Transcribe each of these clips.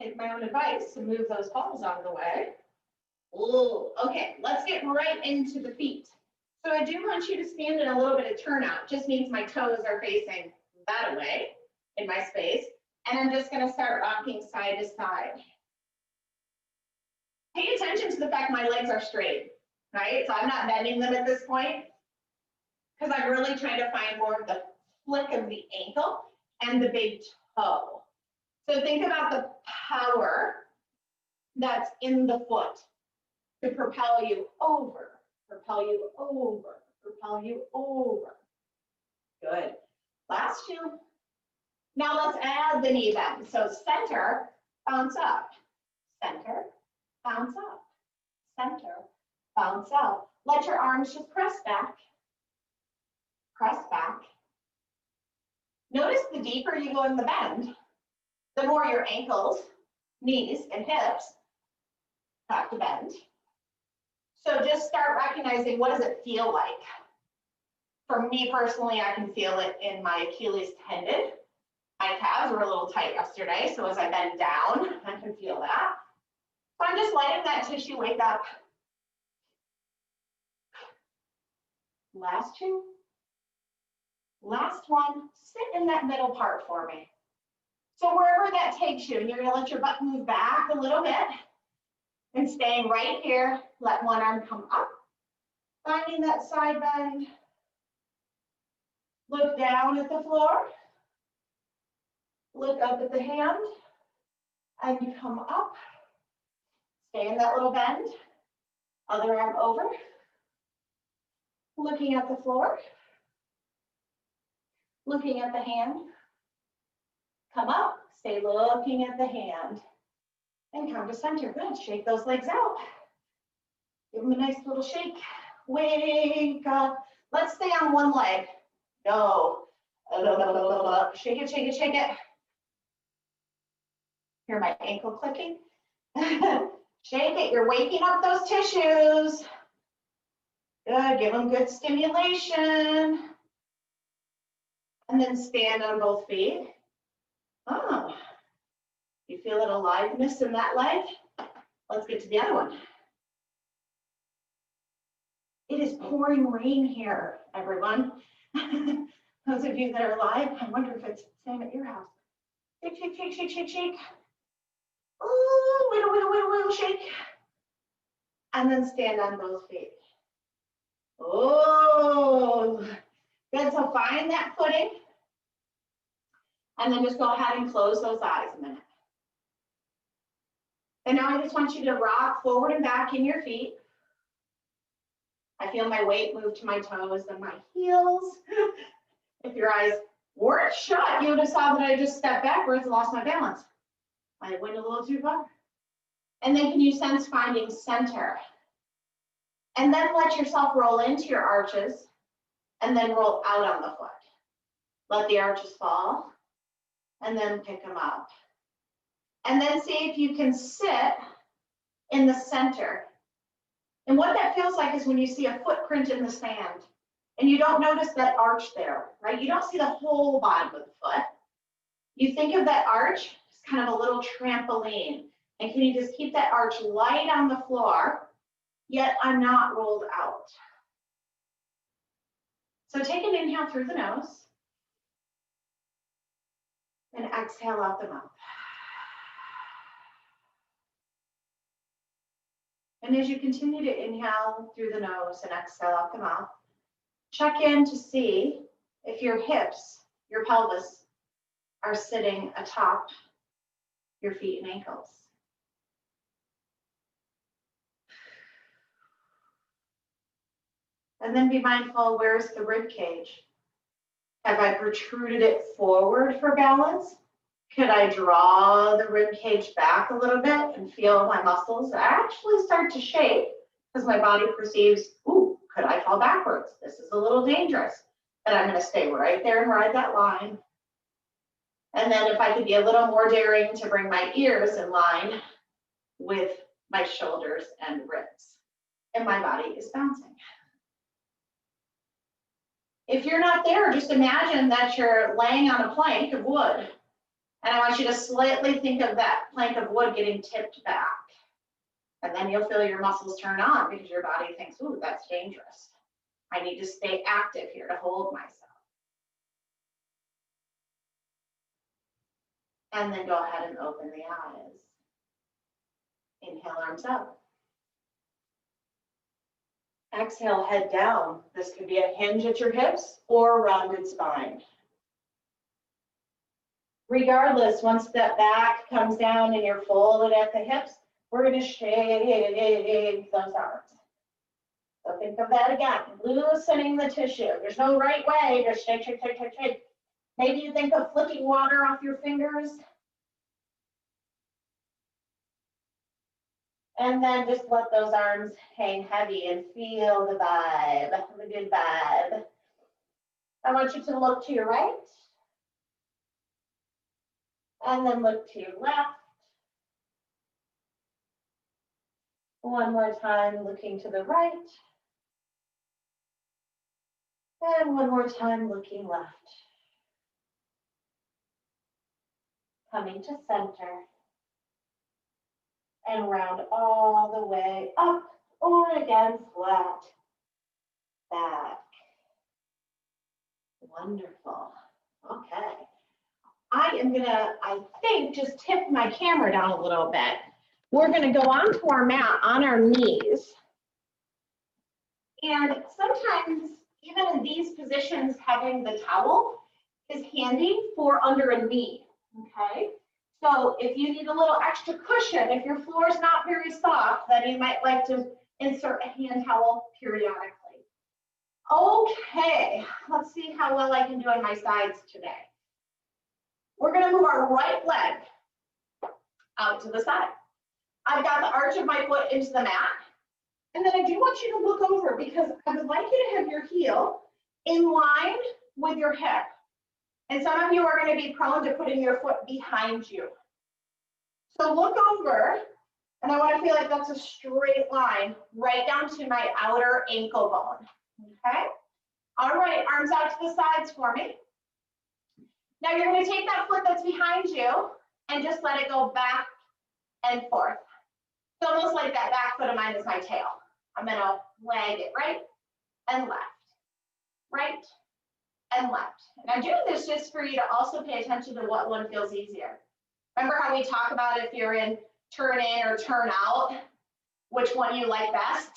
take my own advice and move those balls out of the way. Ooh, okay, let's get right into the feet. So I do want you to stand in a little bit of turnout. Just means my toes are facing that way in my space. And I'm just gonna start rocking side to side. Pay attention to the fact my legs are straight, right? So I'm not bending them at this point because I'm really trying to find more of the flick of the ankle and the big toe. So think about the power that's in the foot to propel you over, propel you over, propel you over. Good. Last two. Now let's add the knee bend. So center, bounce up, center, bounce up, center, bounce up. Let your arms just press back, press back. Notice the deeper you go in the bend, the more your ankles, knees, and hips have to bend. So just start recognizing, what does it feel like? For me personally, I can feel it in my Achilles tendon. My calves were a little tight yesterday, so as I bend down, I can feel that. So I'm just letting that tissue wake up. Last two. Last one, sit in that middle part for me. So wherever that takes you, and you're gonna let your butt move back a little bit, and staying right here, let one arm come up, finding that side bend. Look down at the floor, look up at the hand, and you come up, stay in that little bend, other arm over, looking at the floor, looking at the hand, come up, stay looking at the hand, and come to center. Good, shake those legs out. Give them a nice little shake. Wake up. Let's stay on one leg. Go. Shake it, shake it, shake it. Hear my ankle clicking? Shake it, you're waking up those tissues. Good, give them good stimulation. And then stand on both feet. Oh, you feel an aliveness in that leg? Let's get to the other one. It is pouring rain here, everyone. Those of you that are live, I wonder if it's the same at your house. Shake, shake, shake, shake, shake, shake. Oh, wiggle, wiggle, wiggle, wiggle, shake. And then stand on both feet. Oh, good. So find that footing. And then just go ahead and close those eyes a minute. And now I just want you to rock forward and back in your feet. I feel my weight move to my toes and my heels. If your eyes weren't shut, you would have saw that I just stepped backwards and lost my balance. I went a little too far. And then can you sense finding center? And then let yourself roll into your arches and then roll out on the foot. Let the arches fall and then pick them up. And then see if you can sit in the center. And what that feels like is when you see a footprint in the sand and you don't notice that arch there, right? You don't see the whole bottom of the foot. You think of that arch as kind of a little trampoline. And can you just keep that arch light on the floor, yet I'm not rolled out. So take an inhale through the nose and exhale out the mouth. And as you continue to inhale through the nose and exhale out the mouth, check in to see if your hips, your pelvis, are sitting atop your feet and ankles. And then be mindful, where's the rib cage? Have I protruded it forward for balance? Could I draw the rib cage back a little bit and feel my muscles actually start to shake because my body perceives, ooh, could I fall backwards? This is a little dangerous. But I'm going to stay right there and ride that line. And then if I could be a little more daring to bring my ears in line with my shoulders and ribs. And my body is bouncing. If you're not there, just imagine that you're laying on a plank of wood And I want you to slightly think of that plank of wood getting tipped back. And then you'll feel your muscles turn on because your body thinks, ooh, that's dangerous. I need to stay active here to hold myself. And then go ahead and open the eyes. Inhale, arms up. Exhale, head down. This could be a hinge at your hips or a rounded spine. Regardless, once that back comes down and you're folded at the hips, we're going to shake those arms. So think of that again, loosening the tissue. There's no right way, just shake, shake, shake, shake, shake. Maybe you think of flicking water off your fingers. And then just let those arms hang heavy and feel the vibe, the good vibe. I want you to look to your right. And then look to your left. One more time, looking to the right. And one more time, looking left. Coming to center. And round all the way up, or again, flat back. Wonderful. Okay. I am gonna, I think, just tip my camera down a little bit. We're gonna go onto our mat on our knees. And sometimes, even in these positions, having the towel is handy for under a knee, okay? So if you need a little extra cushion, if your floor is not very soft, then you might like to insert a hand towel periodically. Okay, let's see how well I can do on my sides today. We're gonna move our right leg out to the side. I've got the arch of my foot into the mat. And then I do want you to look over because I would like you to have your heel in line with your hip. And some of you are going to be prone to putting your foot behind you. So look over, and I want to feel like that's a straight line right down to my outer ankle bone. Okay? All right, arms out to the sides for me. Now you're going to take that foot that's behind you and just let it go back and forth. It's almost like that back foot of mine is my tail. I'm going to wag it right and left, right and left. And I'm doing this just for you to also pay attention to what one feels easier. Remember how we talk about if you're in turn in or turn out, which one you like best?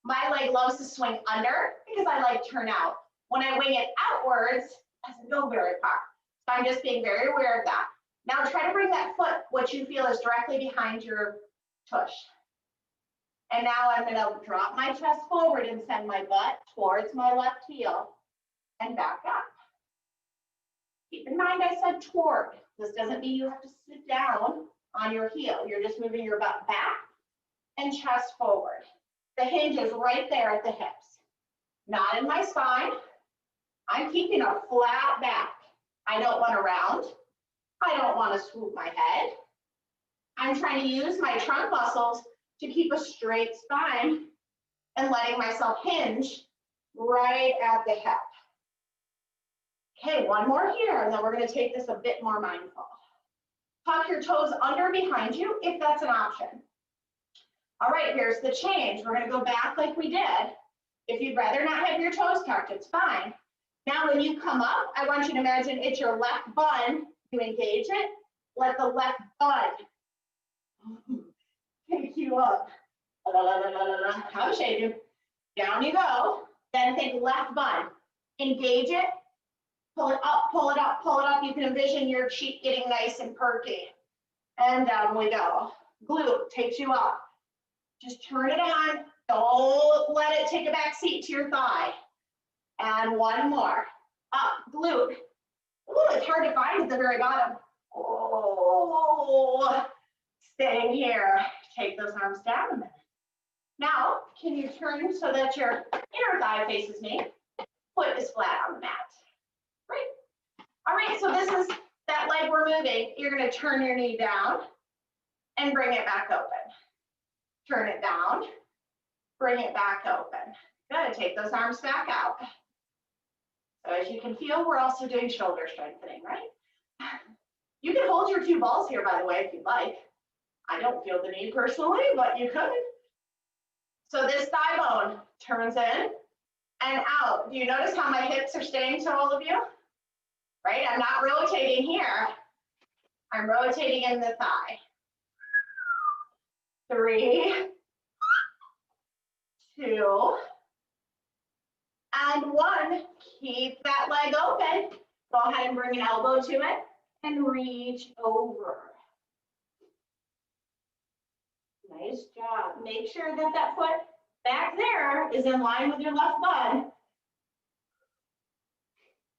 My leg loves to swing under because I like turn out. When I wing it outwards, it doesn't go very far. So I'm just being very aware of that. Now try to bring that foot, what you feel is directly behind your tush. And now I'm going to drop my chest forward and send my butt towards my left heel and back up. Keep in mind I said toward. This doesn't mean you have to sit down on your heel. You're just moving your butt back and chest forward. The hinge is right there at the hips. Not in my spine. I'm keeping a flat back. I don't want to round. I don't want to swoop my head. I'm trying to use my trunk muscles to keep a straight spine and letting myself hinge right at the hip. Okay, one more here, and then we're going to take this a bit more mindful. Tuck your toes under behind you if that's an option. All right, here's the change. We're going to go back like we did. If you'd rather not have your toes tucked, it's fine. Now when you come up, I want you to imagine it's your left bun. You engage it. Let the left bun take you up. How shade you? Down you go. Then think left bun. Engage it. Pull it up, pull it up, pull it up. You can envision your cheek getting nice and perky. And down we go. Glute takes you up. Just turn it on. Don't let it take a back seat to your thigh. And one more. Up, glute. Ooh, it's hard to find at the very bottom. Oh, staying here. Take those arms down a minute. Now, can you turn so that your inner thigh faces me? Foot is flat on the mat. Great. All right, so this is that leg we're moving. You're going to turn your knee down and bring it back open. Turn it down, bring it back open. Good, take those arms back out. So as you can feel, we're also doing shoulder strengthening, right? You can hold your two balls here, by the way, if you'd like. I don't feel the need personally, but you could. So this thigh bone turns in and out. Do you notice how my hips are staying to all of you? Right? I'm not rotating here. I'm rotating in the thigh. 3, 2, and 1. Keep that leg open. Go ahead and bring an elbow to it and reach over. Nice job. Make sure that that foot back there is in line with your left bud.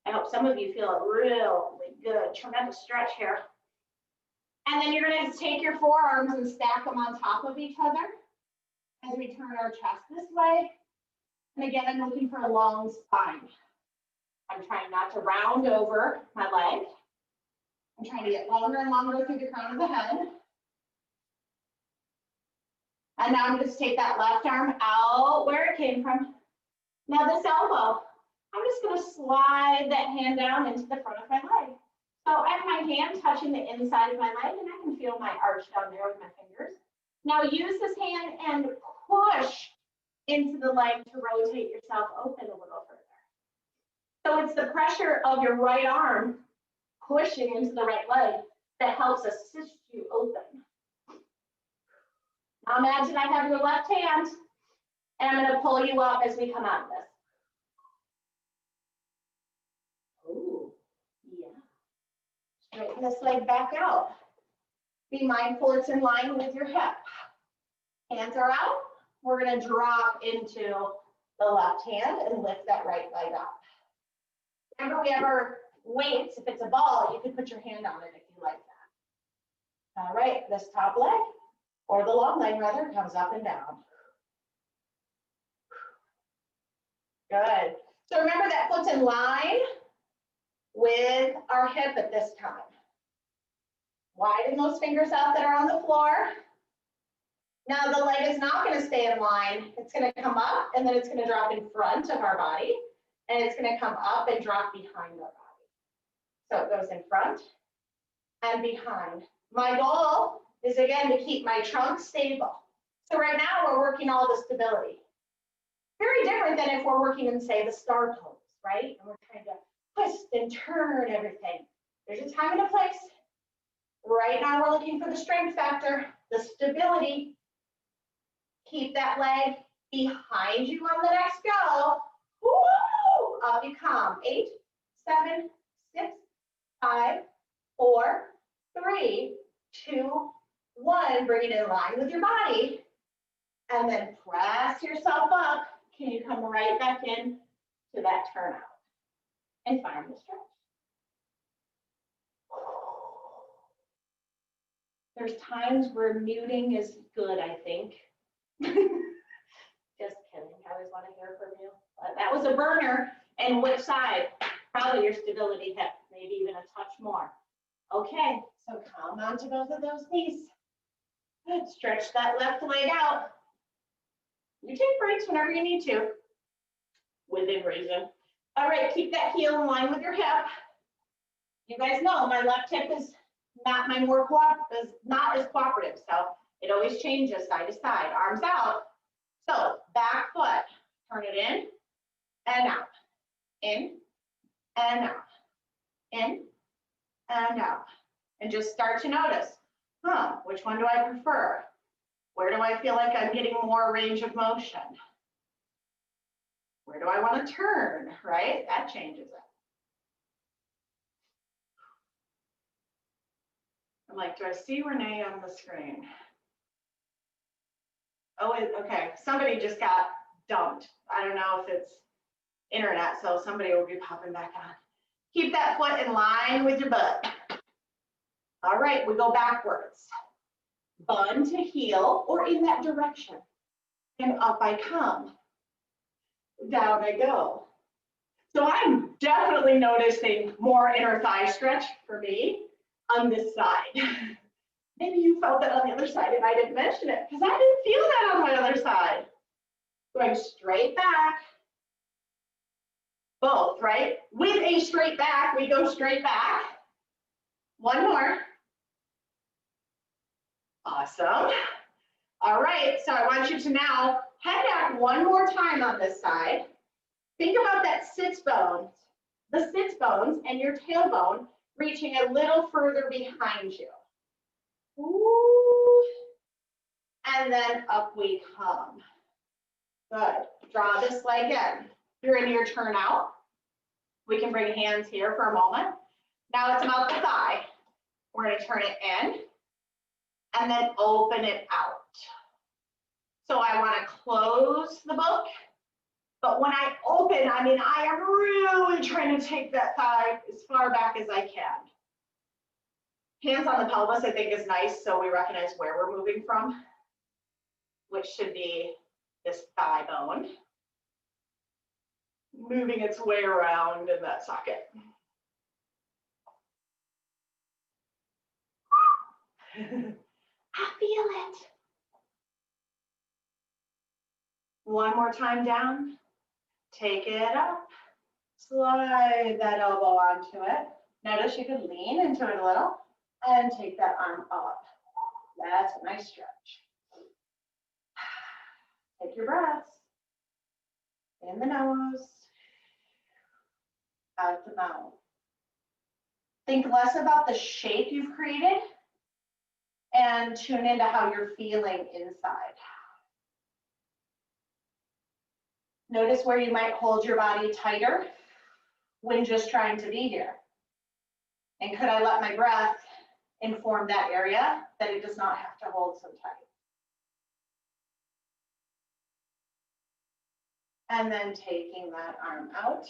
I hope some of you feel a really good, tremendous stretch here. And then you're going to take your forearms and stack them on top of each other as we turn our chest this way. And again, I'm looking for a long spine. I'm trying not to round over my leg. I'm trying to get longer and longer through the crown of the head. And now I'm going to take that left arm out where it came from. Now this elbow, I'm just going to slide that hand down into the front of my leg. So I have my hand touching the inside of my leg, and I can feel my arch down there with my fingers. Now use this hand and push into the leg to rotate yourself open a little further. So it's the pressure of your right arm pushing into the right leg that helps assist you open. Now imagine I have your left hand, and I'm going to pull you up as we come out of this. Ooh, yeah. Straighten this leg back out. Be mindful it's in line with your hip. Hands are out. We're going to drop into the left hand and lift that right leg up. Remember, we have our weights. If it's a ball, you can put your hand on it if you like that. All right, this top leg, or the long leg rather, comes up and down. Good. So remember that foot's in line with our hip at this time. Widen those fingers out that are on the floor. Now the leg is not going to stay in line. It's going to come up and then it's going to drop in front of our body, and it's going to come up and drop behind our body. So it goes in front and behind. My goal is again to keep my trunk stable. So right now we're working all the stability. Very different than if we're working in, say, the star pose, right? And we're trying to twist and turn everything. There's a time and a place. Right now we're looking for the strength factor, the stability. Keep that leg behind you on the next go. Woo! Up you come. 8, 7, 6, 5, 4, 3, 2, 1. Bring it in line with your body. And then press yourself up. Can you come right back in to that turnout and find the stretch? There's times where muting is good, I think. Just kidding. I always want to hear from you. But that was a burner. And which side? Probably your stability hip, maybe even a touch more. Okay, so come onto both of those knees. Good. Stretch that left leg out. You take breaks whenever you need to, within reason. All right, keep that heel in line with your hip. You guys know my left hip is not not as cooperative, so it always changes side to side. Arms out. So back foot, turn it in and out, in and out, in and out, and just start to notice, which one do I prefer? Where do I feel like I'm getting more range of motion? Where do I want to turn, right? That changes it. I'm like, do I see Renee on the screen? Oh, okay. Somebody just got dumped. I don't know if it's internet, so somebody will be popping back on. Keep that foot in line with your butt. All right, we go backwards. Bun to heel or in that direction. And up I come. Down I go. So I'm definitely noticing more inner thigh stretch for me on this side. Maybe you felt that on the other side and I didn't mention it because I didn't feel that on my other side. Going straight back. Both, right? With a straight back, we go straight back. One more. Awesome. All right, so I want you to now head back one more time on this side. Think about that sits bones, the sits bones and your tailbone reaching a little further behind you. Ooh. And then up we come. Good. Draw this leg in. You're in your turn out. We can bring hands here for a moment. Now it's about the thigh. We're going to turn it in and then open it out. So I want to close the book, but when I open, I mean, I am really trying to take that thigh as far back as I can. Hands on the pelvis, I think, is nice, so we recognize where we're moving from, which should be this thigh bone. Moving its way around in that socket. I feel it. One more time down. Take it up. Slide that elbow onto it. Notice you can lean into it a little and take that arm up. That's a nice stretch. Take your breaths. In the nose. Out the mouth. Think less about the shape you've created and tune into how you're feeling inside. Notice where you might hold your body tighter when just trying to be here. And could I let my breath inform that area that it does not have to hold so tight? And then taking that arm out.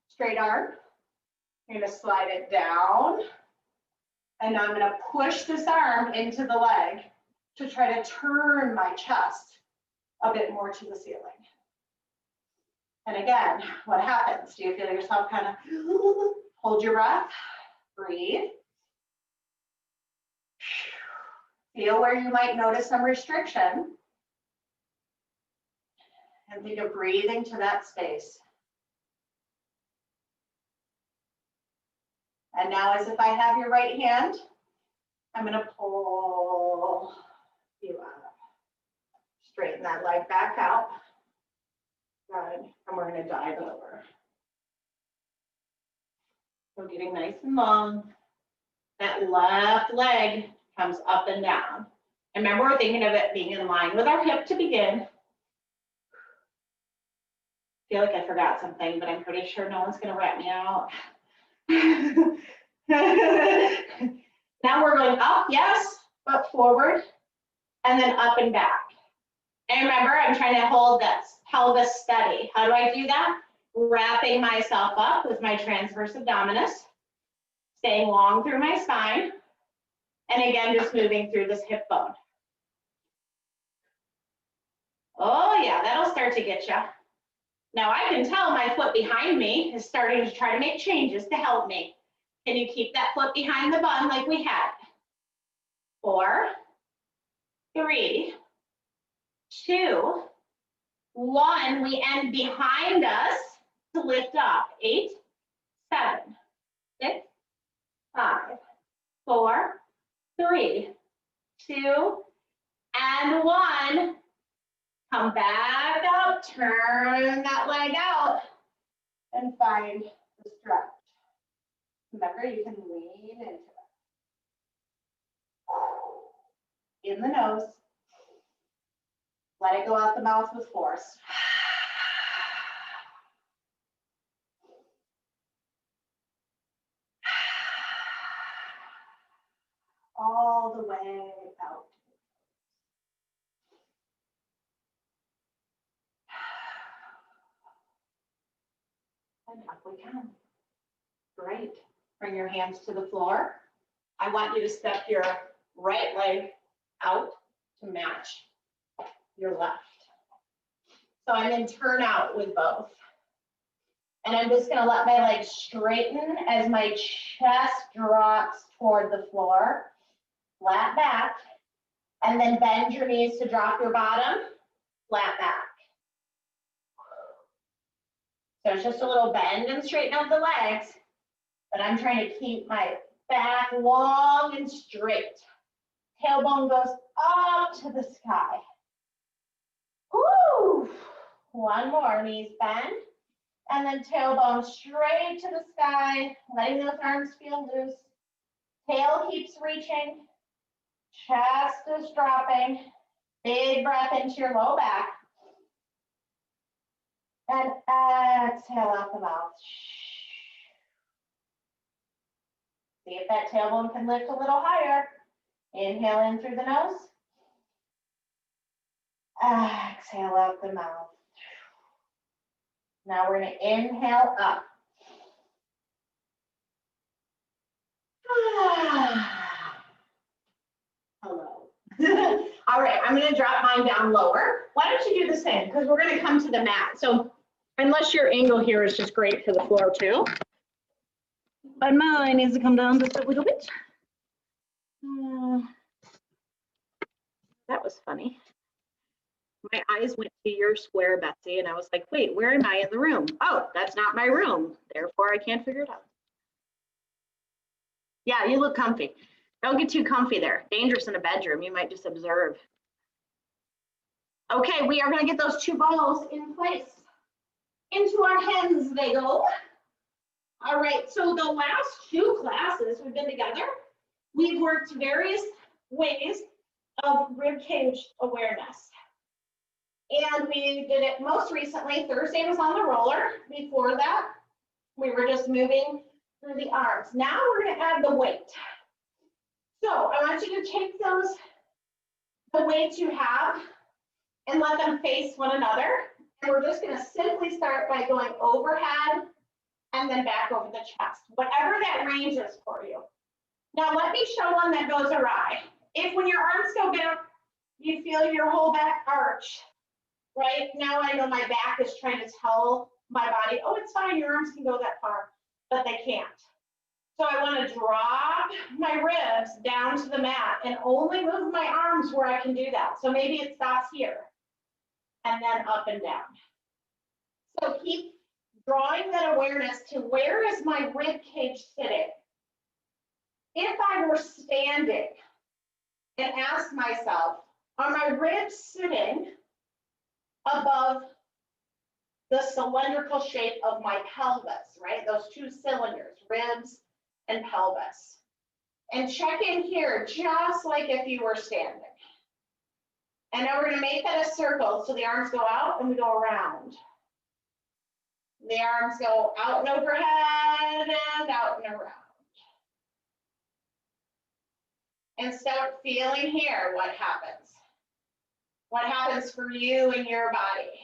Straight arm. You're going to slide it down. And now I'm going to push this arm into the leg to try to turn my chest a bit more to the ceiling. And again, what happens? Do you feel yourself kind of hold your breath? Breathe. Feel where you might notice some restriction. And think of breathing to that space. And now, as if I have your right hand, I'm going to pull you up. Straighten that leg back out. Good. And we're going to dive over. So getting nice and long. That left leg comes up and down. And remember, we're thinking of it being in line with our hip to begin. I feel like I forgot something, but I'm pretty sure no one's going to rat me out. Now we're going up, yes, but forward, and then up and back. And remember, I'm trying to hold this pelvis steady. How do I do that? Wrapping myself up with my transverse abdominis, staying long through my spine, and again, just moving through this hip bone. Oh yeah, that'll start to get you. Now I can tell my foot behind me is starting to try to make changes to help me. Can you keep that foot behind the bun like we had? 4, 3, 2, 1. We end behind us to lift up. 8, 7, 6, 5, 4, 3, 2, and 1. Come back up, turn that leg out, and find the stretch. Remember, you can lean into it. In the nose. Let it go out the mouth with force. All the way out. And up we come. Great. Bring your hands to the floor. I want you to step your right leg out to match your left. So I'm in turn out with both. And I'm just going to let my legs straighten as my chest drops toward the floor. Flat back. And then bend your knees to drop your bottom. Flat back. So it's just a little bend and straighten out the legs. but I'm trying to keep my back long and straight. Tailbone goes up to the sky. Woo! One more, knees bend, and then tailbone straight to the sky, letting those arms feel loose. Tail keeps reaching, chest is dropping. Big breath into your low back. And exhale out the mouth. See if that tailbone can lift a little higher. Inhale in through the nose. Exhale out the mouth. Now we're going to inhale up. Hello. All right, I'm going to drop mine down lower. Why don't you do the same? Because we're going to come to the mat. So unless your angle here is just great to the floor too. But mine needs to come down just a little bit. That was funny. My eyes went to your square, Betsy, and I was like, wait, where am I in the room? Oh, that's not my room. Therefore, I can't figure it out. Yeah, you look comfy. Don't get too comfy there. Dangerous in a bedroom. You might just observe. Okay, we are going to get those two balls in place. Into our hands they go. All right, so the last two classes we've been together, we've worked various ways of rib cage awareness. And we did it most recently, Thursday was on the roller. Before that, we were just moving through the arms. Now we're going to add the weight. So I want you to take the weights you have and let them face one another. And we're just going to simply start by going overhead and then back over the chest, whatever that range is for you. Now let me show one that goes awry. If when your arms go back, you feel your whole back arch, right? Now I know my back is trying to tell my body, oh, it's fine, your arms can go that far, but they can't. So I want to drop my ribs down to the mat and only move my arms where I can do that. So maybe it stops here and then up and down. So keep drawing that awareness to where is my rib cage sitting. If I were standing and ask myself, are my ribs sitting above the cylindrical shape of my pelvis, right? Those two cylinders, ribs and pelvis. And check in here, just like if you were standing. And now we're going to make that a circle. So the arms go out and we go around. The arms go out and overhead and out and around. And start feeling here what happens. What happens for you and your body.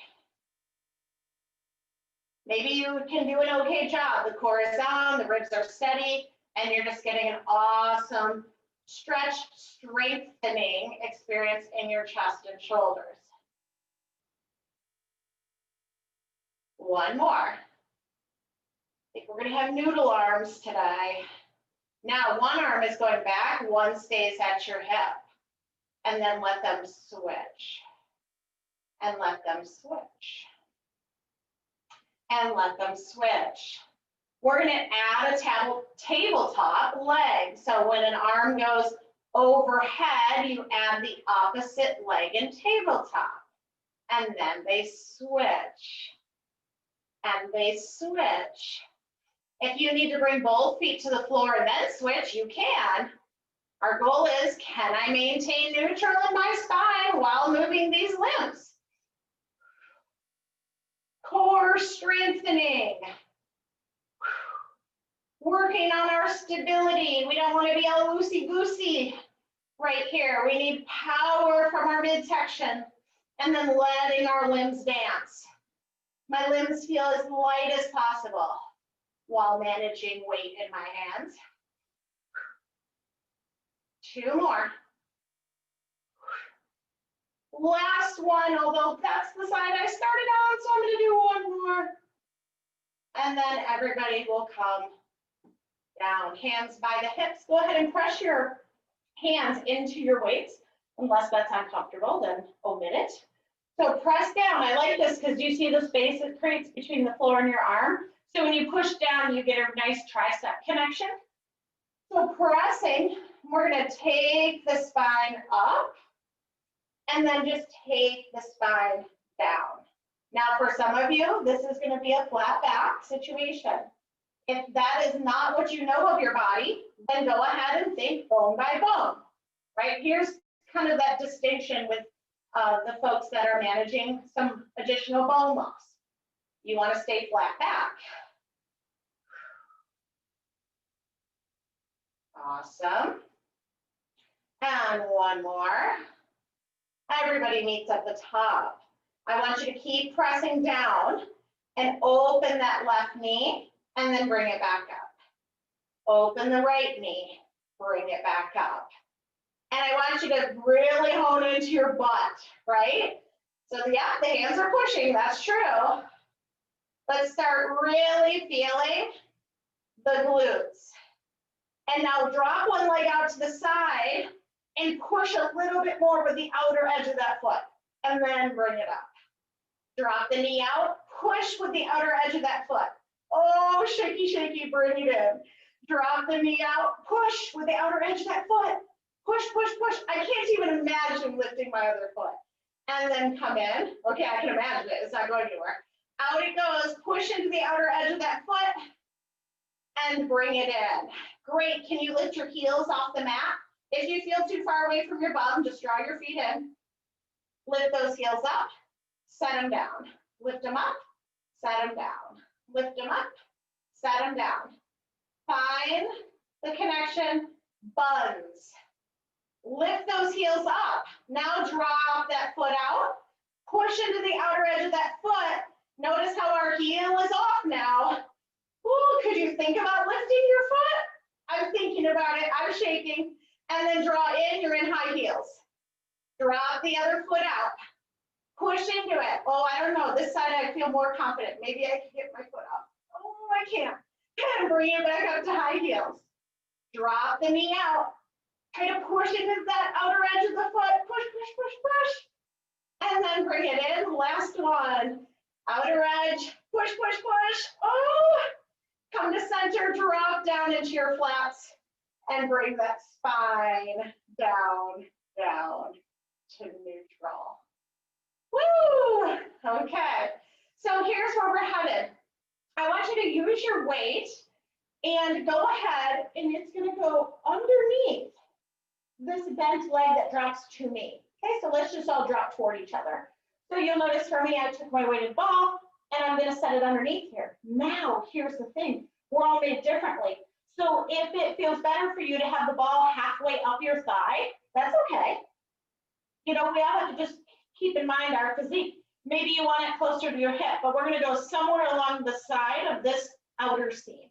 Maybe you can do an okay job. The core is on, the ribs are steady, and you're just getting an awesome stretch, strengthening experience in your chest and shoulders. One more. I think we're going to have noodle arms today. Now, one arm is going back, one stays at your hip. And then let them switch. And let them switch. And let them switch. We're going to add a tabletop leg. So when an arm goes overhead, you add the opposite leg in tabletop. And then they switch. And they switch. If you need to bring both feet to the floor and then switch, you can. Our goal is, can I maintain neutral in my spine while moving these limbs? Core strengthening. Working on our stability. We don't want to be all loosey-goosey right here. We need power from our midsection and then letting our limbs dance. My limbs feel as light as possible while managing weight in my hands. Two more. Last one, although that's the side I started on, so I'm going to do one more. And then everybody will come down. Hands by the hips. Go ahead and press your hands into your weights. Unless that's uncomfortable, then omit it. So press down. I like this because you see the space it creates between the floor and your arm. So when you push down, you get a nice tricep connection. So pressing, we're gonna take the spine up and then just take the spine down. Now for some of you, this is gonna be a flat back situation. If that is not what you know of your body, then go ahead and think bone by bone, right? Here's kind of that distinction with the folks that are managing some additional bone loss. You wanna stay flat back. Awesome. And one more. Everybody meets at the top. I want you to keep pressing down and open that left knee and then bring it back up. Open the right knee, bring it back up. And I want you to really hone into your butt, right? So yeah, the hands are pushing, that's true. Let's start really feeling the glutes. And now drop one leg out to the side and push a little bit more with the outer edge of that foot. And then bring it up. Drop the knee out, push with the outer edge of that foot. Oh, shaky, shaky, bring it in. Drop the knee out, push with the outer edge of that foot. Push, push, push. I can't even imagine lifting my other foot. And then come in. Okay, I can imagine it. It's not going anywhere. Out it goes. Push into the outer edge of that foot and bring it in. Great. Can you lift your heels off the mat? If you feel too far away from your bum, just draw your feet in. Lift those heels up. Set them down. Lift them up. Set them down. Lift them up. Set them down. Find the connection. Buns. Lift those heels up. Now drop that foot out. Push into the outer edge of that foot. Notice how our heel is off now. Ooh, could you think about lifting your foot? I'm thinking about it. I'm shaking. And then draw in. You're in high heels. Drop the other foot out. Push into it. Oh, I don't know. This side I feel more confident. Maybe I can get my foot up. Oh, I can't. And bring it back up to high heels. Drop the knee out. Try to push into that outer edge of the foot. Push, push, push, push. And then bring it in. Last one. Outer edge. Push, push, push. Oh, come to center. Drop down into your flats. And bring that spine down, down to neutral. Woo! Okay, so here's where we're headed. I want you to use your weight and go ahead, and it's gonna go underneath this bent leg that drops to me. Okay, so let's just all drop toward each other. So you'll notice for me, I took my weighted ball and I'm gonna set it underneath here. Now, here's the thing, we're all made differently. So if it feels better for you to have the ball halfway up your thigh, that's okay. You know, we all have to just keep in mind our physique. Maybe you want it closer to your hip, but we're gonna go somewhere along the side of this outer seam.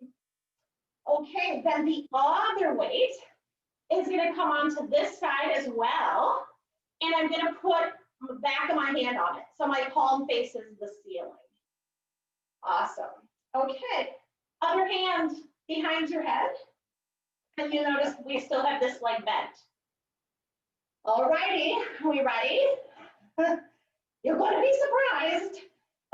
Okay, then the other weight is gonna come onto this side as well, and I'm gonna put the back of my hand on it. So my palm faces the ceiling. Awesome. Okay, other hand behind your head. And you notice we still have this leg bent. All righty, are we ready? You're going to be surprised.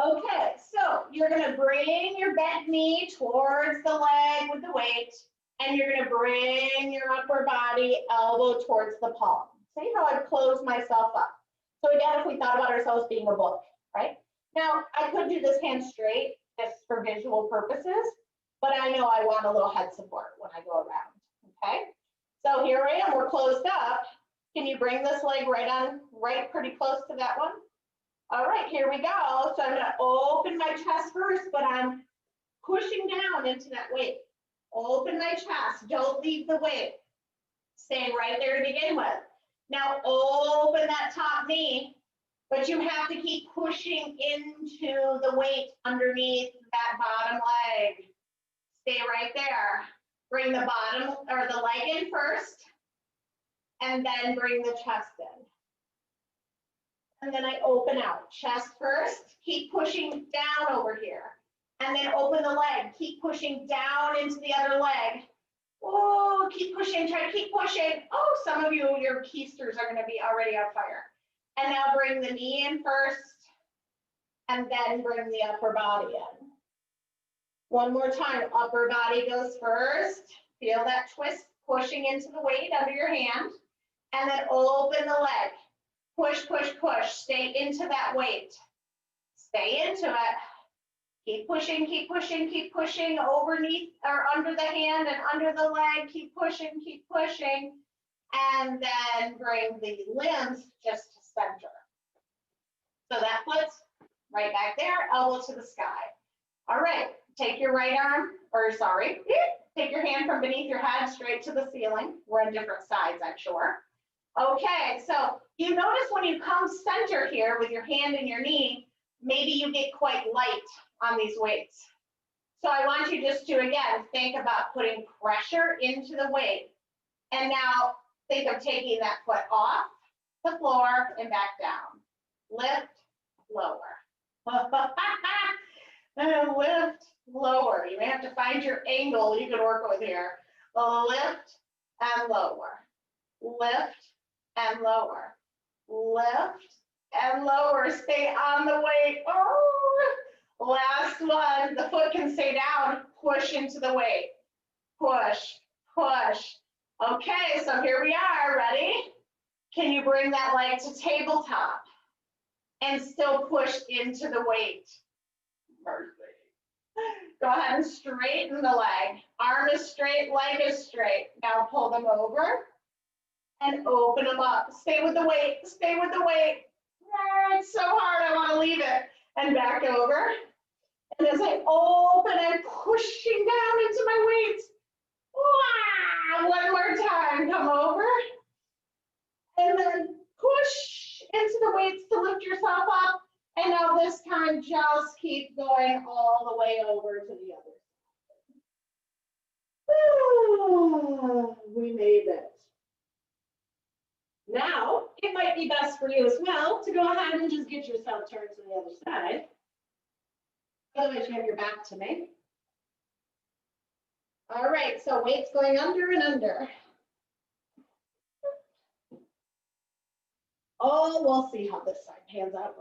Okay, so you're going to bring your bent knee towards the leg with the weight, and you're going to bring your upper body elbow towards the palm. See how I've closed myself up? So again, if we thought about ourselves being a book, right? Now, I could do this hand straight just for visual purposes, but I know I want a little head support when I go around, okay? So here I am, we're closed up. Can you bring this leg right pretty close to that one? All right, here we go. So I'm gonna open my chest first, but I'm pushing down into that weight. Open my chest, don't leave the weight. Stay right there to begin with. Now open that top knee, but you have to keep pushing into the weight underneath that bottom leg. Stay right there. Bring the bottom or the leg in first, and then bring the chest in. And then I open out. Chest first, keep pushing down over here. And then open the leg, keep pushing down into the other leg. Oh, keep pushing, try to keep pushing. Oh, some of you, your keisters are gonna be already on fire. And now bring the knee in first, and then bring the upper body in. One more time, upper body goes first. Feel that twist pushing into the weight under your hand. And then open the leg. Push, push, push. Stay into that weight. Stay into it. Keep pushing, keep pushing, keep pushing underneath or under the hand and under the leg. Keep pushing, keep pushing. And then bring the limbs just to center. So that foot's right back there, elbow to the sky. All right, take your right arm, take your hand from beneath your head straight to the ceiling. We're on different sides, I'm sure. Okay, so you notice when you come center here with your hand and your knee, maybe you get quite light on these weights. So I want you just to, again, think about putting pressure into the weight. And now think of taking that foot off the floor and back down. Lift, lower. Lift, lower. You may have to find your angle you can work with here. Lift and lower. Lift and lower. Lift and lower. Stay on the weight. Oh, last one. The foot can stay down. Push into the weight. Push, push. Okay, so here we are. Ready? Can you bring that leg to tabletop and still push into the weight? Perfect. Go ahead and straighten the leg. Arm is straight, leg is straight. Now pull them over and open them up. Stay with the weight, stay with the weight. Oh, it's so hard, I want to leave it. And back over. And as I open, I'm pushing down into my weights. Wow. One more time, come over. And then push into the weights to lift yourself up. And now this time, just keep going all the way over to the other side. We made it. Now, it might be best for you as well to go ahead and just get yourself turned to the other side. Otherwise, you have your back to me. All right, so weights going under and under. Oh, we'll see how this side pans out.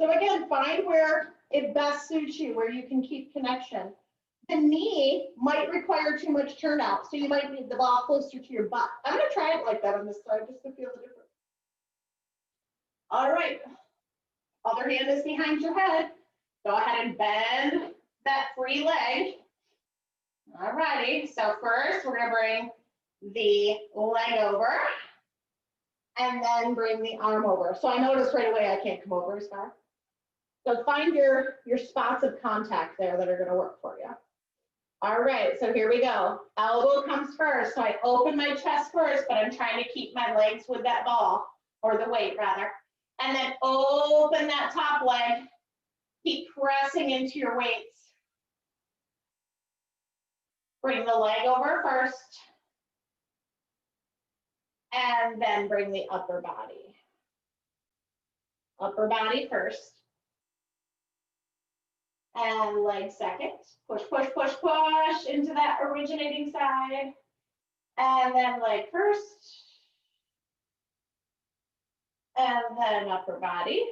So again, find where it best suits you, where you can keep connection. The knee might require too much turnout, so you might need the ball closer to your butt. I'm gonna try it like that on this side just to feel the difference. All right, other hand is behind your head. Go ahead and bend that free leg. All righty, so first we're gonna bring the leg over and then bring the arm over. So I noticed right away I can't come over as far. So find your spots of contact there that are gonna work for you. All right, so here we go. Elbow comes first. So I open my chest first, but I'm trying to keep my legs with that ball, or the weight rather. And then open that top leg. Keep pressing into your weights. Bring the leg over first. And then bring the upper body. Upper body first. And leg second. Push, push, push, push into that originating side. And then leg first. And then upper body.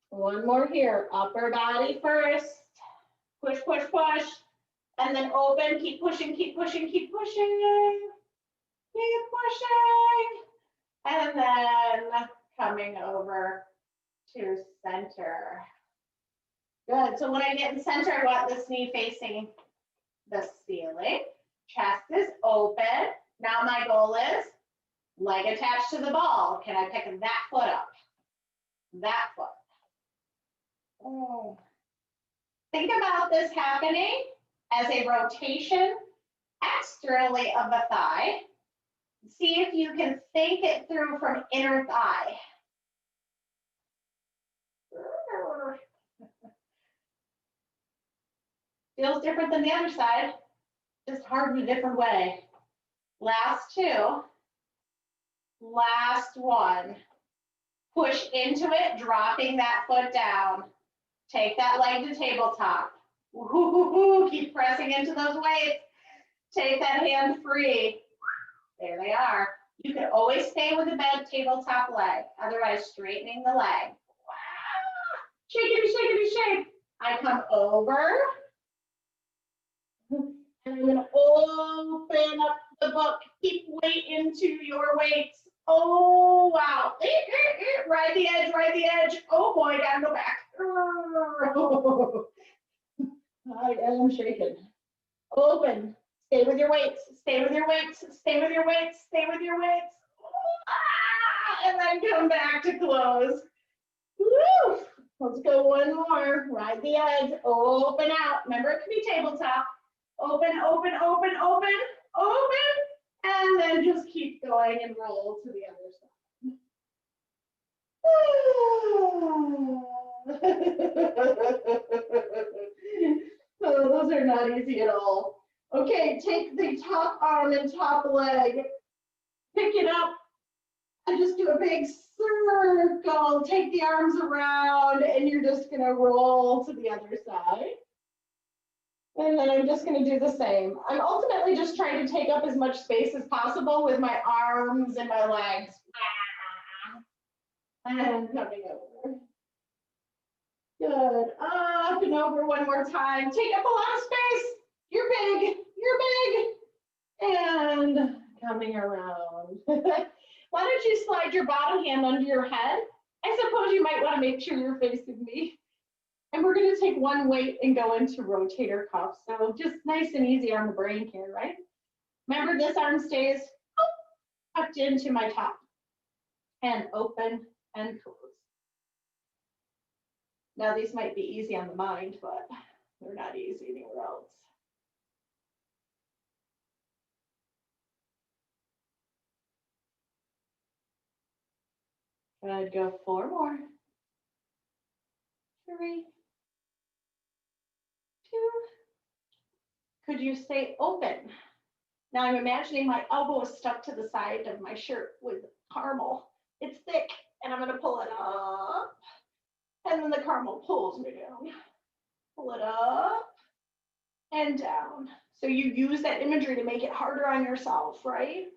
One more here. Upper body first. Push, push, push. And then open. Keep pushing, keep pushing, keep pushing. Keep pushing. And then coming over to center. Good. So when I get in center, I want this knee facing the ceiling. Chest is open. Now my goal is leg attached to the ball. Can I pick that foot up? That foot. Oh. Think about this happening as a rotation externally of the thigh. See if you can think it through from inner thigh. Feels different than the other side, just hard in a different way. Last two. Last one. Push into it, dropping that foot down. Take that leg to tabletop. Woo-hoo-hoo-hoo. Keep pressing into those weights. Take that hand free. There they are. You can always stay with the bed tabletop leg, otherwise straightening the leg. Wow. shake. I come over. And I'm gonna open up the book. Keep weight into your weights. Oh, wow. Ride the edge. Oh boy, gotta go back. I am shaking. Open. Stay with your weights. And then come back to close. Woo! Let's go one more. Ride the edge. Open out. Remember, it can be tabletop. Open. And then just keep going and roll to the other side. Oh, those are not easy at all. Okay, take the top arm and top leg. Pick it up and just do a big circle. Take the arms around and you're just gonna roll to the other side. And then I'm just gonna do the same. I'm ultimately just trying to take up as much space as possible with my arms and my legs. And coming over. Good, up and over one more time. Take up a lot of space. You're big. And coming around. Why don't you slide your bottom hand under your head? I suppose you might want to make sure you're facing me. And we're going to take one weight and go into rotator cuff. So just nice and easy on the brain here, right? Remember, this arm stays tucked into my top. And open and close. Now, these might be easy on the mind, but they're not easy anywhere else. Good, go 4 more. 3, 2. Could you stay open? Now I'm imagining my elbow is stuck to the side of my shirt with caramel. It's thick, and I'm gonna pull it up, and then the caramel pulls me down. Pull it up and down. So you use that imagery to make it harder on yourself, right?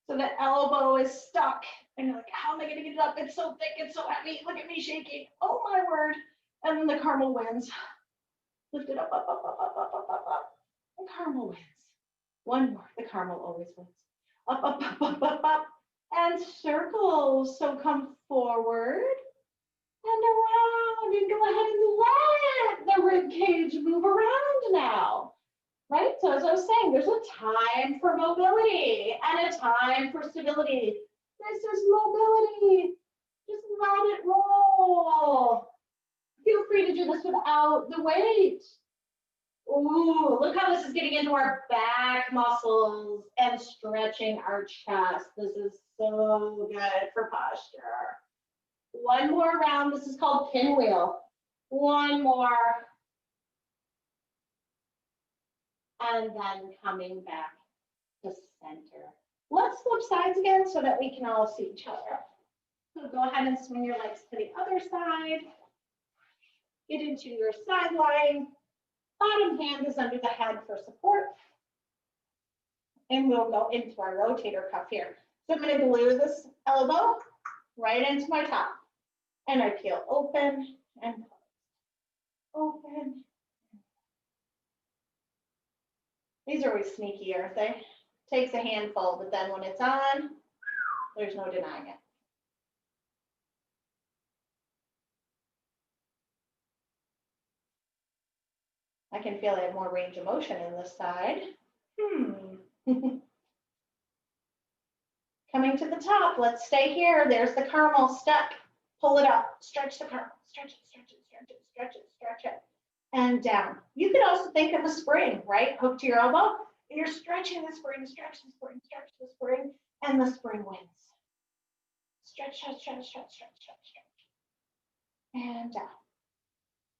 So that elbow is stuck, and you're like, how am I gonna get it up? It's so thick, it's so heavy. Look at me shaking. Oh my word. And then the caramel wins. Lift it up. The caramel wins. One more. The caramel always wins. Up. And circle. So come forward and around, and go ahead and let the rib cage move around now. Right? So as I was saying, there's a time for mobility and a time for stability. This is mobility. Just let it roll. Feel free to do this without the weight. Ooh, look how this is getting into our back muscles and stretching our chest. This is so good for posture. One more round. This is called pinwheel. One more. And then coming back to center. Let's flip sides again so that we can all see each other. So go ahead and swing your legs to the other side. Get into your side line. Bottom hand is under the head for support. And we'll go into our rotator cuff here. So I'm going to glue this elbow right into my top. And I peel open and close. Open. These are always sneaky, aren't they? Takes a handful, but then when it's on, there's no denying it. I can feel I have more range of motion in this side. Coming to the top, let's stay here. There's the caramel step. Pull it up, stretch the caramel, stretch it, and down. You could also think of a spring, right? Hook to your elbow, and you're stretching the spring, stretch the spring, and the spring wins. Stretch. And down.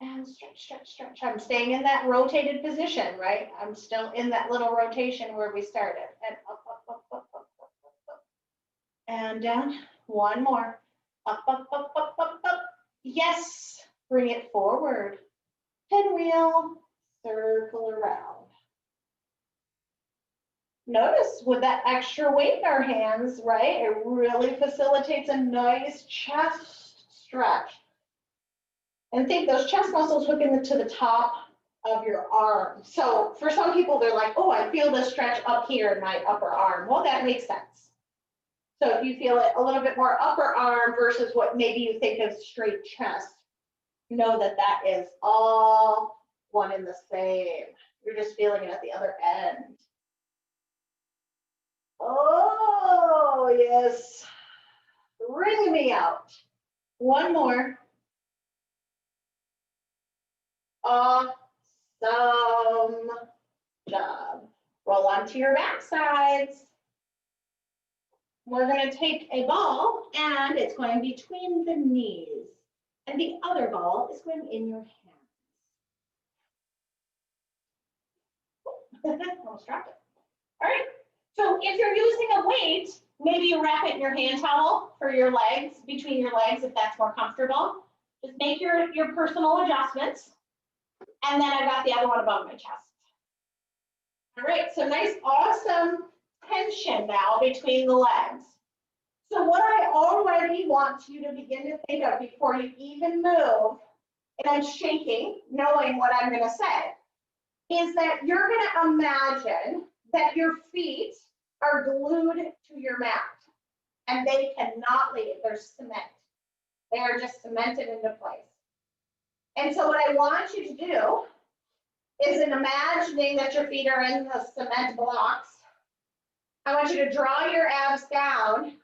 And stretch. I'm staying in that rotated position, right? I'm still in that little rotation where we started. And up. And down. One more. Up. Yes. Bring it forward. Pinwheel. Circle around. Notice with that extra weight in our hands, right? It really facilitates a nice chest stretch. And think those chest muscles hook to the top of your arm. So for some people, they're like, oh, I feel the stretch up here in my upper arm. Well, that makes sense. So if you feel it a little bit more upper arm versus what maybe you think is straight chest, know that that is all one and the same. You're just feeling it at the other end. Oh, yes. Ring me out. One more. Awesome job. Roll onto your back sides. We're going to take a ball and it's going between the knees. And the other ball is going in your hands. Almost dropped it. All right. So if you're using a weight, maybe you wrap it in your hand towel for your legs, between your legs, if that's more comfortable. Just make your personal adjustments. And then I've got the other one above my chest. All right, so nice, awesome tension now between the legs. So what I already want you to begin to think of before you even move, and I'm shaking, knowing what I'm going to say, is that you're going to imagine that your feet are glued to your mat and they cannot leave. They're cement. They are just cemented into place. And so what I want you to do is in imagining that your feet are in the cement blocks, I want you to draw your abs down.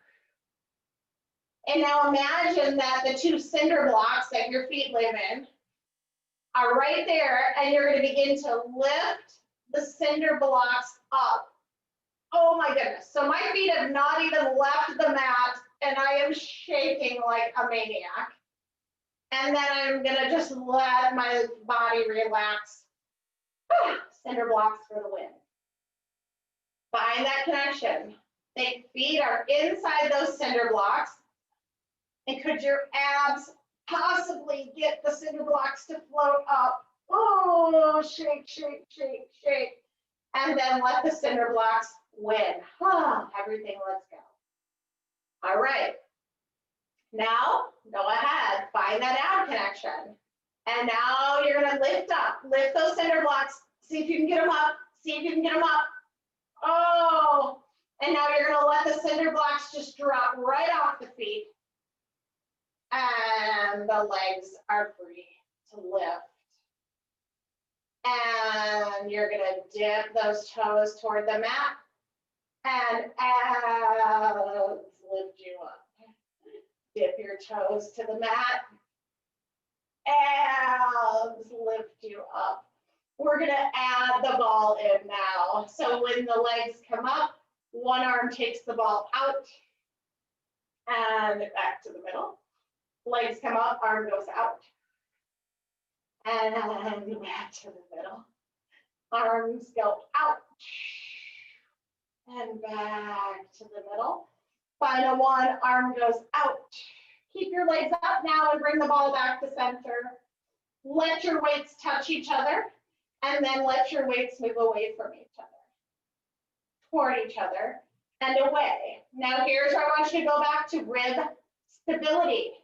And now imagine that the two cinder blocks that your feet live in are right there, and you're going to begin to lift the cinder blocks up. Oh my goodness. So my feet have not even left the mat, and I am shaking like a maniac. And then I'm going to just let my body relax. Cinder blocks for the win. Find that connection. The feet are inside those cinder blocks. And could your abs possibly get the cinder blocks to float up? Oh, shake, shake, shake, shake. And then let the cinder blocks win. Everything lets go. All right. Now, go ahead, find that ab connection. And now you're gonna lift up, lift those cinder blocks, see if you can get them up, see if you can get them up. Oh, and now you're gonna let the cinder blocks just drop right off the feet. And the legs are free to lift. And you're gonna dip those toes toward the mat. And abs lift you up. Dip your toes to the mat. Abs lift you up. We're going to add the ball in now. So when the legs come up, one arm takes the ball out and back to the middle. Legs come up, arm goes out. And back to the middle. Arms go out and back to the middle. Final one, arm goes out. Keep your legs up now and bring the ball back to center. Let your weights touch each other, and then let your weights move away from each other, toward each other, and away. Now here's where I want you to go back to rib stability.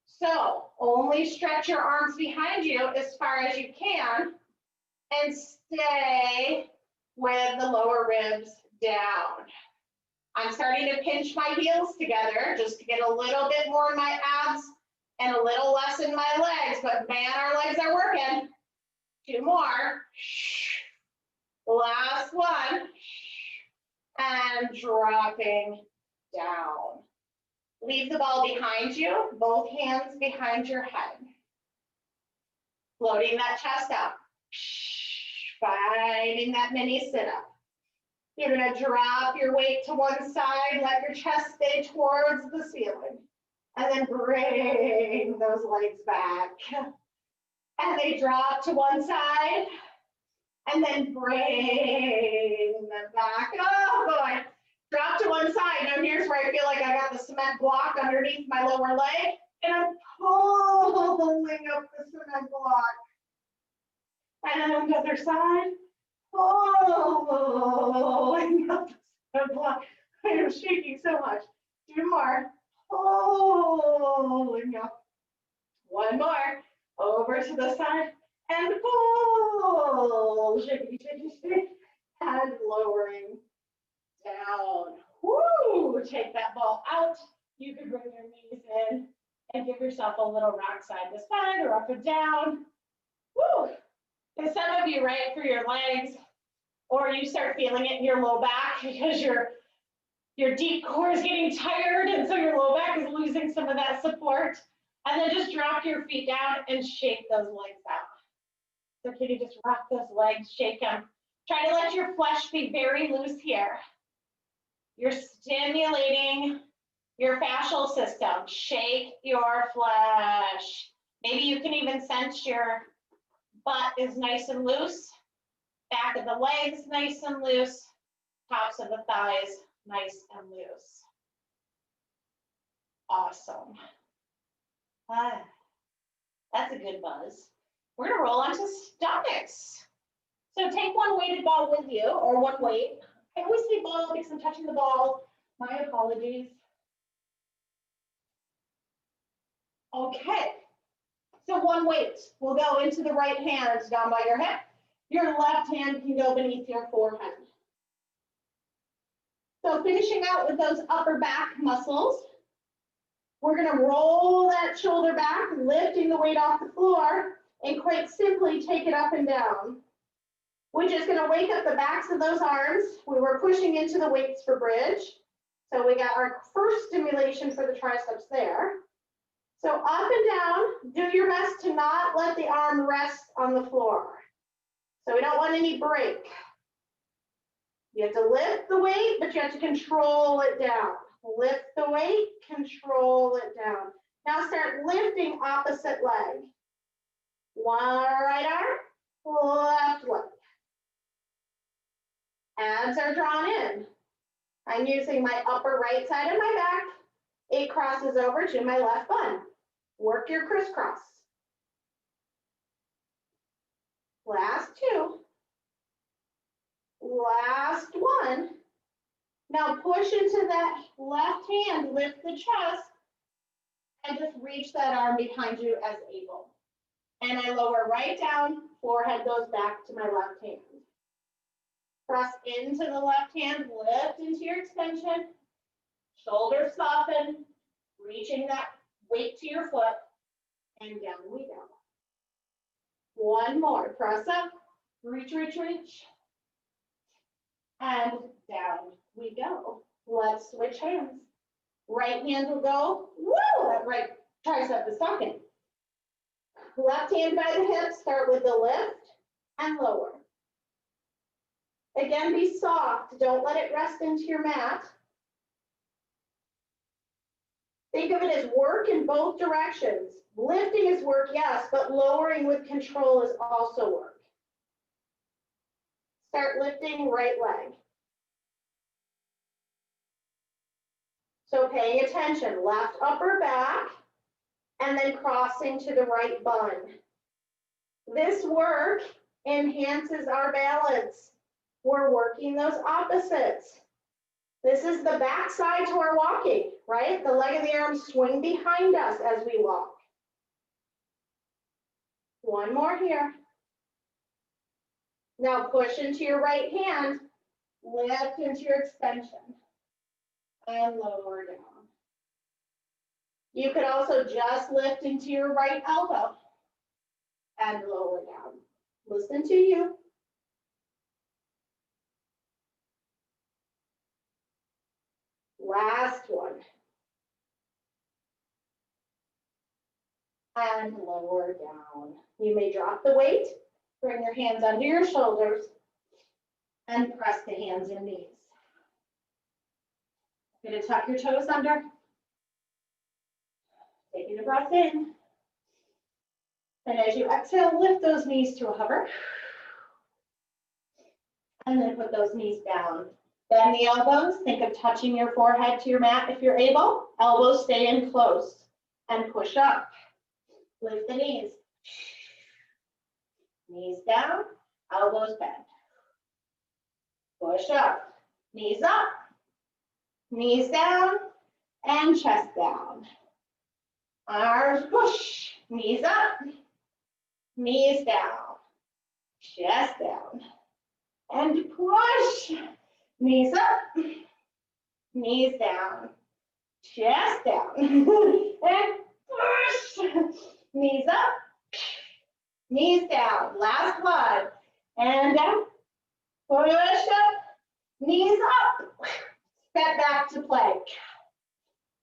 So only stretch your arms behind you as far as you can, and stay with the lower ribs down. I'm starting to pinch my heels together just to get a little bit more in my abs and a little less in my legs, but man, our legs are working. 2 more. Last one. And dropping down. Leave the ball behind you, both hands behind your head. Floating that chest up. Finding that mini sit-up. You're going to drop your weight to one side, let your chest stay towards the ceiling, and then bring those legs back. And they drop to one side, and then bring them back. Oh boy, drop to one side. Now here's where I feel like I got the cement block underneath my lower leg, and I'm pulling up the cement block. And on the other side. Oh, I am shaking so much. 2 more. Oh, 1 more. over to the side, and pull. Shake, shake, shake, and lowering down. Woo! Take that ball out. You can bring your knees in and give yourself a little rock side to side or up and down. Woo! And some of you, right, for your legs, or you start feeling it in your low back because your deep core is getting tired, and so your low back is losing some of that support. And then just drop your feet down and shake those legs out. So can you just rock those legs, shake them. Try to let your flesh be very loose here. You're stimulating your fascial system. Shake your flesh. Maybe you can even sense your butt is nice and loose. Back of the legs nice and loose. Tops of the thighs nice and loose. Awesome. Ah, that's a good buzz. We're gonna roll onto stomachs. So take one weighted ball with you, or one weight. I always say ball because I'm touching the ball. My apologies. Okay. So one weight will go into the right hand down by your hip. Your left hand can go beneath your forehead. So finishing out with those upper back muscles, we're gonna roll that shoulder back, lifting the weight off the floor, and quite simply take it up and down, which is gonna wake up the backs of those arms. We were pushing into the weights for bridge. So we got our first stimulation for the triceps there. So up and down, do your best to not let the arm rest on the floor. So we don't want any break. You have to lift the weight, but you have to control it down. Lift the weight, control it down. Now start lifting opposite leg. One right arm, left leg. Abs are drawn in. I'm using my upper right side of my back. It crosses over to my left bun. Work your crisscross. Last two. Last one. Now push into that left hand, lift the chest, and just reach that arm behind you as able. And I lower right down, forehead goes back to my left hand. Press into the left hand, lift into your extension, shoulders soften, reaching that weight to your foot, and down we go. One more, press up, reach, reach, reach, and down we go. Let's switch hands. Right hand will go, woo, that right tricep is talking. Left hand by the hip, start with the lift and lower. Again, be soft, don't let it rest into your mat. Think of it as work in both directions. Lifting is work, yes, but lowering with control is also work. Start lifting right leg. So paying attention, left upper back, and then crossing to the right bun. This work enhances our balance. We're working those opposites. This is the back side to our walking, right? The leg of the arm swing behind us as we walk. One more here. Now push into your right hand, lift into your extension, and lower down. You could also just lift into your right elbow and lower down. Listen to you. Last one. And lower down. You may drop the weight, bring your hands under your shoulders, and press the hands and knees. You're going to tuck your toes under. Taking a breath in. And as you exhale, lift those knees to a hover. And then put those knees down. Bend the elbows. Think of touching your forehead to your mat if you're able. Elbows stay in close. And push up. Lift the knees. Knees down. Elbows bend. Push up. Knees up. Knees down. And chest down. Arms push. Knees up. knees down, chest down, and push, knees up, knees down, chest down, and push, knees up, knees down, last one, and down, push up, knees up, step back to plank.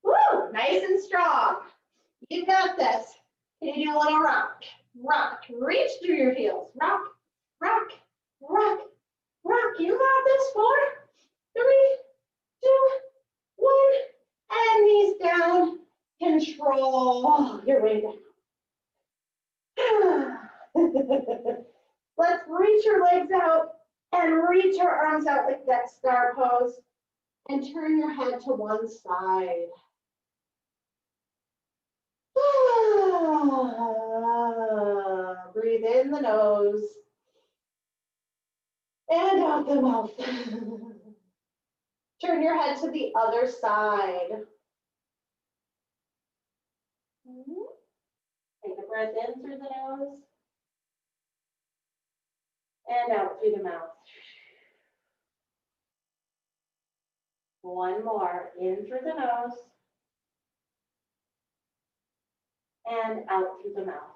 Woo, nice and strong. You got this. Can you do a little rock? Rock, reach through your heels. Rock, rock, rock, rock. You got this. 4, 3, 2, 1. And knees down. Control your way down. Let's reach your legs out and reach your arms out like that star pose. And turn your head to one side. Breathe in the nose and out the mouth. Turn your head to the other side. Take a breath in through the nose and out through the mouth. One more, in through the nose and out through the mouth.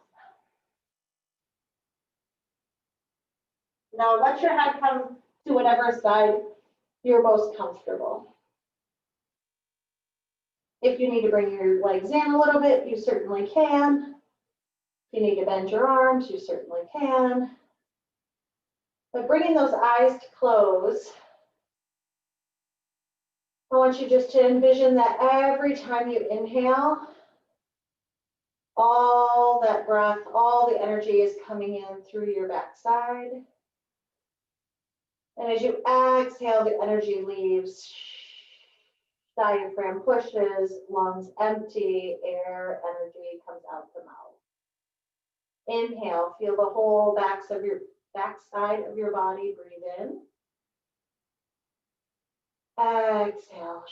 Now let your head come to whatever side you're most comfortable. If you need to bring your legs in a little bit, you certainly can. If you need to bend your arms, you certainly can. But bringing those eyes to close, I want you just to envision that every time you inhale, all that breath, all the energy is coming in through your backside. And as you exhale, the energy leaves. Diaphragm pushes, lungs empty, air, energy comes out the mouth. Inhale, feel the whole backside of your body, breathe in. Exhale.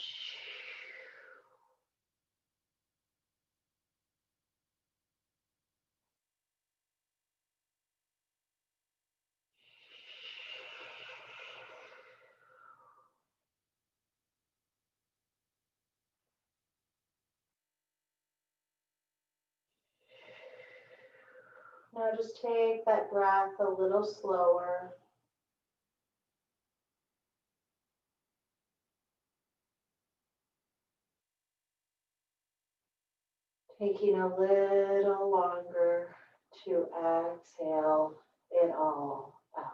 Now just take that breath a little slower. Taking a little longer to exhale it all out.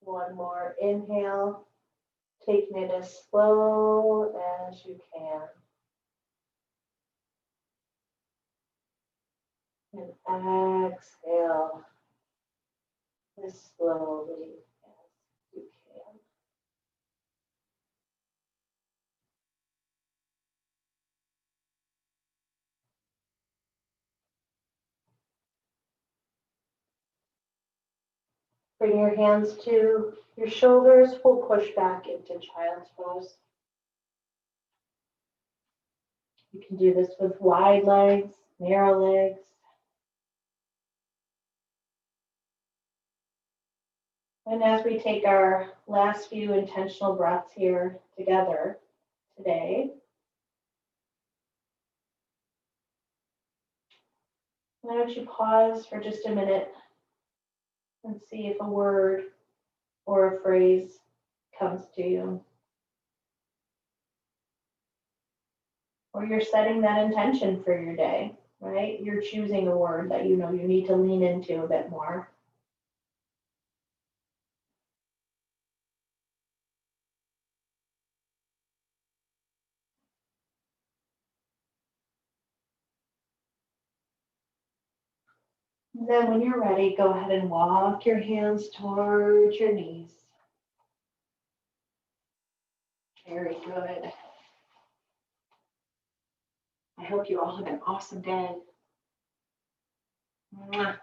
One more inhale, taking it as slow as you can. And exhale as slowly as you can. Bring your hands to your shoulders, we'll push back into child's pose. You can do this with wide legs, narrow legs. And as we take our last few intentional breaths here together today, why don't you pause for just a minute and see if a word or a phrase comes to you. Or you're setting that intention for your day, right? You're choosing a word that you know you need to lean into a bit more. And then when you're ready, go ahead and walk your hands towards your knees. Very good. I hope you all have an awesome day. Mwah.